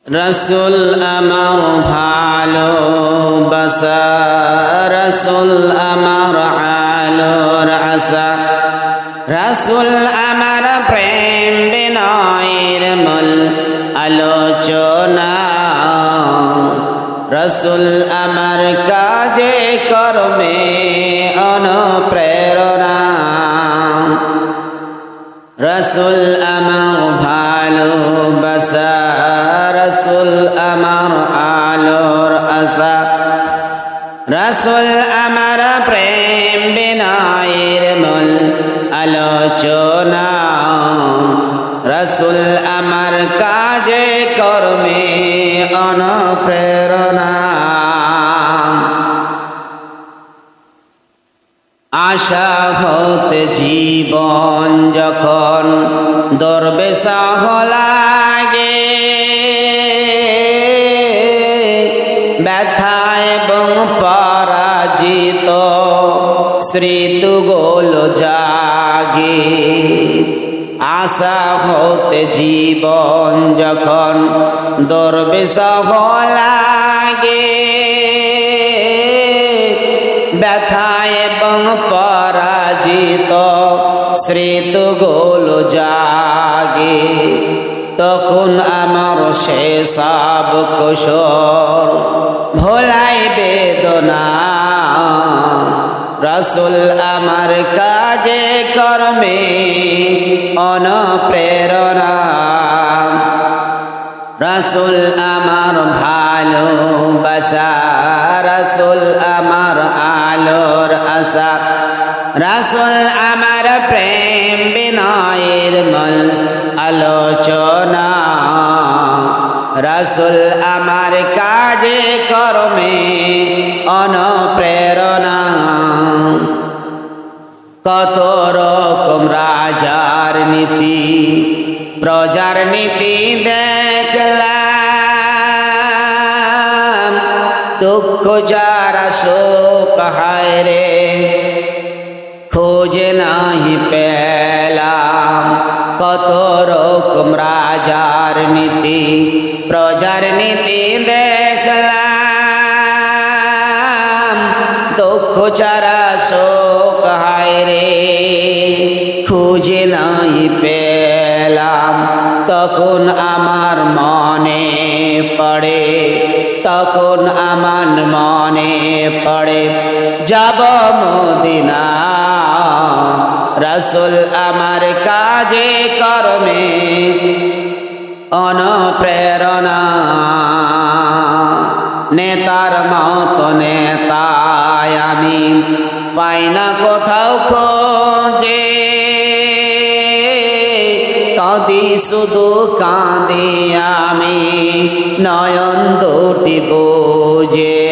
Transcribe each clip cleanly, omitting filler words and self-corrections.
রসুল আমার ভালোবাসা, রসুল আমার আলোর আশা, রসুল আমার প্রেম বিনয়ের মূল আলোচনা, রসুল আমার কাজে কর্মে অনুপ্রেরণা। রসুল আমার ভালোবাসা, রসুল আমার আলোর আশা, রসুল আমার প্রেম বিনয়ের মূল আলোচনা, রসুল আমার কাজে কর্মে অনুপ্রেরণা। আশা হতে জীবন যখন দরবেশাহ লাগে, ব্যথা এবং পরাজিত স্মৃতিগুলো জাগে। আশা হতে জীবন যখন দরবেশাহ লাগে, ব্যথা এবং পরাজিত স্মৃতিগুলো জাগে। তখন আমার সেসব কুশল ভোলাই বেদনা, রসুল আমার কাজে কর্মে অনুপ্রেরণা। রসুল আমার ভালোবাসা, রসুল আমার আলোর আশা, রসুল আমার প্রেম বিনয়ের মূল আলোচনা, রসুল আমার কাজে কর্মে অনুপ্রেরণা। কত রকম রাজার নীতি প্রজার নীতি দেখলাম, দুঃখ যারা শোক হায় রে খোঁজে নাহি পেলাম। কত রকম রাজার নীতি প্রজার নীতি দেখলাম, দুঃখ যারা শোক হায় রে খুঁজে নাহি পেলাম। তখন আমার মনে পড়ে, তখন আমার মনে পড়ে যাব মদিনা, রসুল আমার কাজে কর্মে অনুপ্রেরণা। নেতার মতো নেতায় আমি পাই না কোথাও খোঁজে, কাঁদি শুধু কাঁদি আমি নয়ন দুটি বুঝে।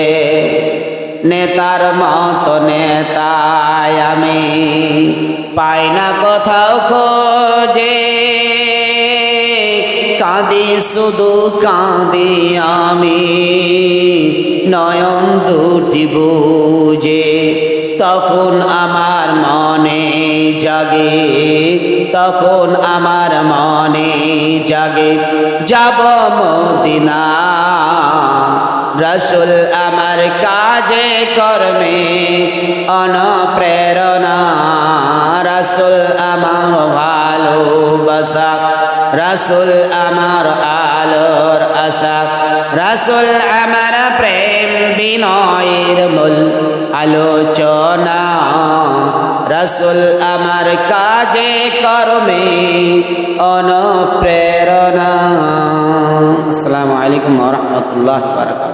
নেতার মতো নেতায় আমি পাই না কোথাও খোঁজে, কাঁদি শুধু কাঁদি আমি নয়ন দুটি বুঝে। তখন আমার মনে জাগে, তখন আমার মনে জাগে যাব মদিনা, রসুল আমার কাজে কর্মে অনুপ্রেরণা। রসুল আমার ভালোবাসা, রসুল আমার আলোর আশা, রসুল আমার প্রেম বিনয়ের মূল আলোচনা, রসুল আমার কাজে কর্মে অনুপ্রেরণা। আসসালামু আলাইকুম ওয়া রাহমাতুল্লাহি ওয়া বারাকাতুহু।